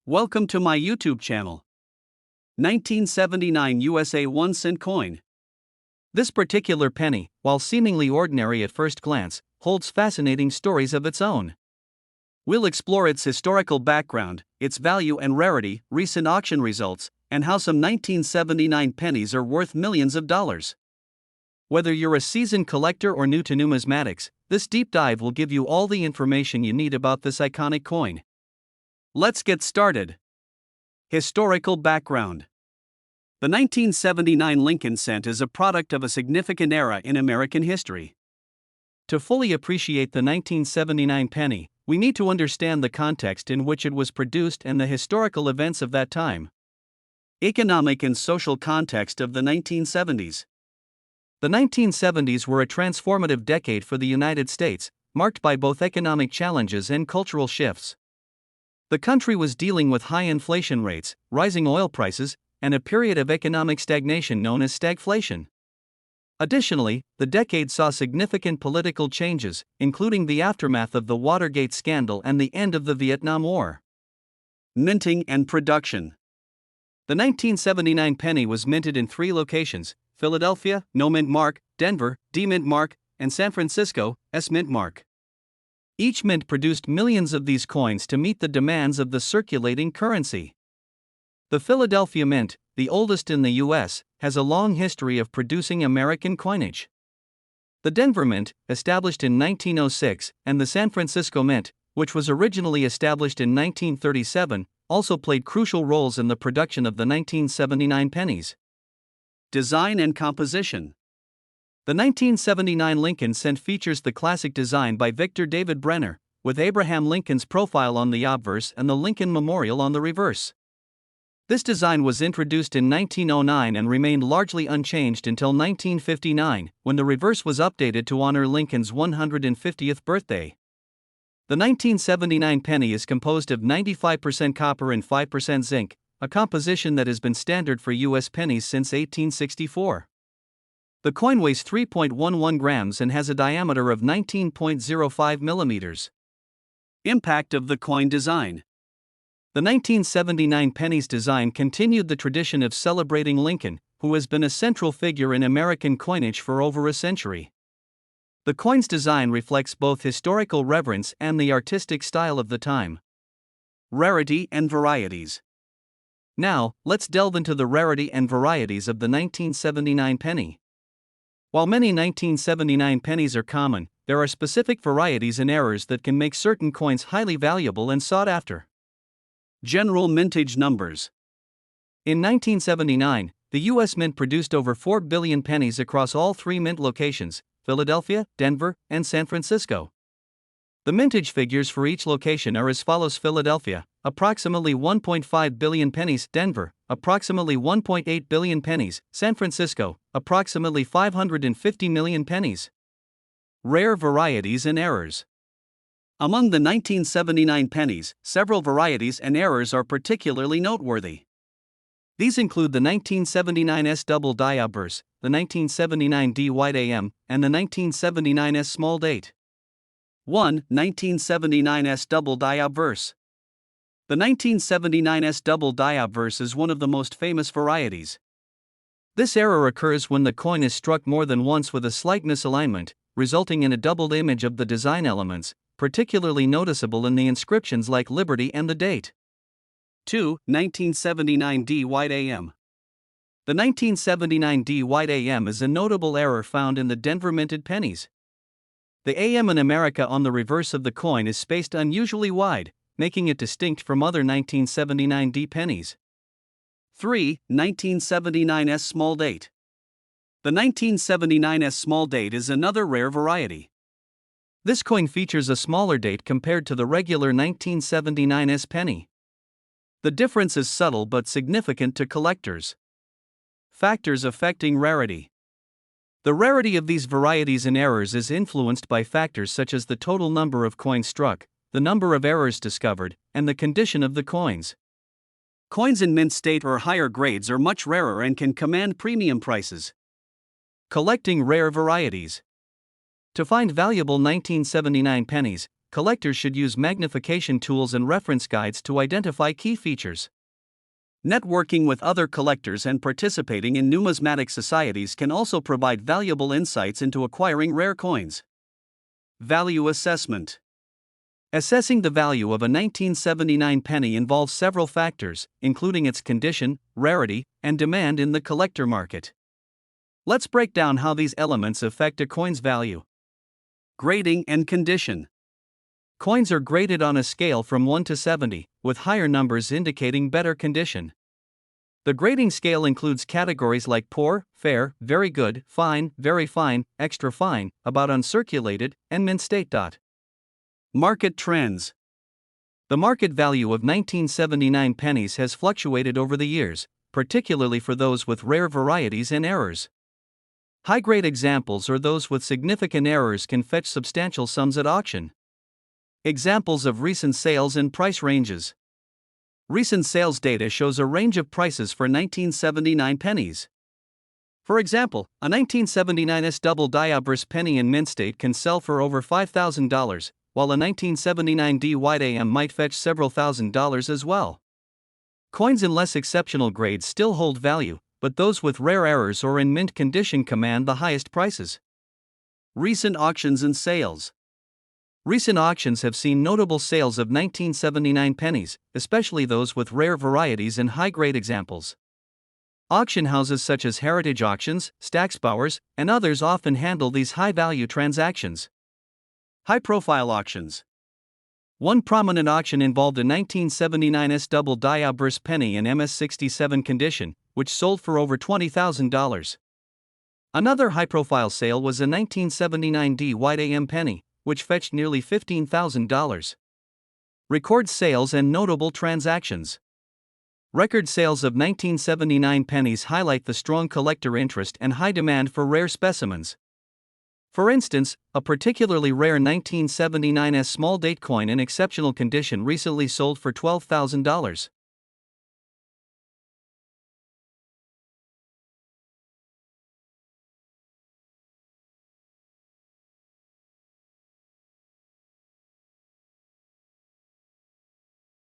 Welcome to my YouTube channel. 1979 USA 1 cent coin. This particular penny, while seemingly ordinary at first glance, holds fascinating stories of its own. We'll explore its historical background, its value and rarity, recent auction results, and how some 1979 pennies are worth millions of dollars. Whether you're a seasoned collector or new to numismatics, this deep dive will give you all the information you need about this iconic coin. Let's get started. Historical background. The 1979 Lincoln cent is a product of a significant era in American history. To fully appreciate the 1979 penny, we need to understand the context in which it was produced and the historical events of that time. Economic and social context of the 1970s. The 1970s were a transformative decade for the United States, marked by both economic challenges and cultural shifts. The country was dealing with high inflation rates, rising oil prices, and a period of economic stagnation known as stagflation. Additionally, the decade saw significant political changes, including the aftermath of the Watergate scandal and the end of the Vietnam War. Minting and production. The 1979 penny was minted in 3 locations: Philadelphia, no mint mark; Denver, D mint mark; and San Francisco, S mint mark. Each mint produced millions of these coins to meet the demands of the circulating currency. The Philadelphia Mint, the oldest in the U.S., has a long history of producing American coinage. The Denver Mint, established in 1906, and the San Francisco Mint, which was originally established in 1937, also played crucial roles in the production of the 1979 pennies. Design and composition. The 1979 Lincoln cent features the classic design by Victor David Brenner, with Abraham Lincoln's profile on the obverse and the Lincoln Memorial on the reverse. This design was introduced in 1909 and remained largely unchanged until 1959, when the reverse was updated to honor Lincoln's 150th birthday. The 1979 penny is composed of 95% copper and 5% zinc, a composition that has been standard for U.S. pennies since 1864. The coin weighs 3.11 grams and has a diameter of 19.05 millimeters. Impact of the coin design. The 1979 penny's design continued the tradition of celebrating Lincoln, who has been a central figure in American coinage for over a century. The coin's design reflects both historical reverence and the artistic style of the time. Rarity and varieties. Now, let's delve into the rarity and varieties of the 1979 penny. While many 1979 pennies are common, there are specific varieties and errors that can make certain coins highly valuable and sought after. General mintage numbers. In 1979, the U.S. Mint produced over 4 billion pennies across all 3 mint locations: Philadelphia, Denver, and San Francisco. The mintage figures for each location are as follows: Philadelphia, approximately 1.5 billion pennies; Denver, approximately 1.8 billion pennies; San Francisco, approximately 550 million pennies. Rare varieties and errors. Among the 1979 pennies, several varieties and errors are particularly noteworthy. These include the 1979S double die obverse, the 1979D wide AM, and the 1979S small date. 1. 1979S double die obverse. The 1979S double die obverse is one of the most famous varieties. This error occurs when the coin is struck more than once with a slight misalignment, resulting in a doubled image of the design elements, particularly noticeable in the inscriptions like Liberty and the date. 2. 1979D wide AM. The 1979D wide AM is a notable error found in the Denver minted pennies. The AM in America on the reverse of the coin is spaced unusually wide, making it distinct from other 1979D pennies. 3. 1979S small date. The 1979S small date is another rare variety. This coin features a smaller date compared to the regular 1979S penny. The difference is subtle but significant to collectors. Factors affecting rarity. The rarity of these varieties and errors is influenced by factors such as the total number of coins struck, the number of errors discovered, and the condition of the coins. Coins in mint state or higher grades are much rarer and can command premium prices. Collecting rare varieties. To find valuable 1979 pennies, collectors should use magnification tools and reference guides to identify key features. Networking with other collectors and participating in numismatic societies can also provide valuable insights into acquiring rare coins. Value assessment. Assessing the value of a 1979 penny involves several factors, including its condition, rarity, and demand in the collector market. Let's break down how these elements affect a coin's value. Grading and condition. Coins are graded on a scale from 1 to 70, with higher numbers indicating better condition. The grading scale includes categories like poor, fair, very good, fine, very fine, extra fine, about uncirculated, and mint state. Market trends. The market value of 1979 pennies has fluctuated over the years, particularly for those with rare varieties and errors. High-grade examples or those with significant errors can fetch substantial sums at auction. Examples of recent sales and price ranges. Recent sales data shows a range of prices for 1979 pennies. For example, a 1979's double diabris penny in mint state can sell for over $5,000, while a 1979 D white AM might fetch several $1,000s as well. Coins in less exceptional grades still hold value, but those with rare errors or in mint condition command the highest prices. Recent auctions and sales. Recent auctions have seen notable sales of 1979 pennies, especially those with rare varieties and high-grade examples. Auction houses such as Heritage Auctions, Stacksbauers, and others often handle these high-value transactions. High-profile auctions. One prominent auction involved a 1979's double diabris penny in MS67 condition, which sold for over $20,000. Another high-profile sale was a 1979 D white AM penny, which fetched nearly $15,000. Record sales and notable transactions. Record sales of 1979 pennies highlight the strong collector interest and high demand for rare specimens. For instance, a particularly rare 1979's small date coin in exceptional condition recently sold for $12,000.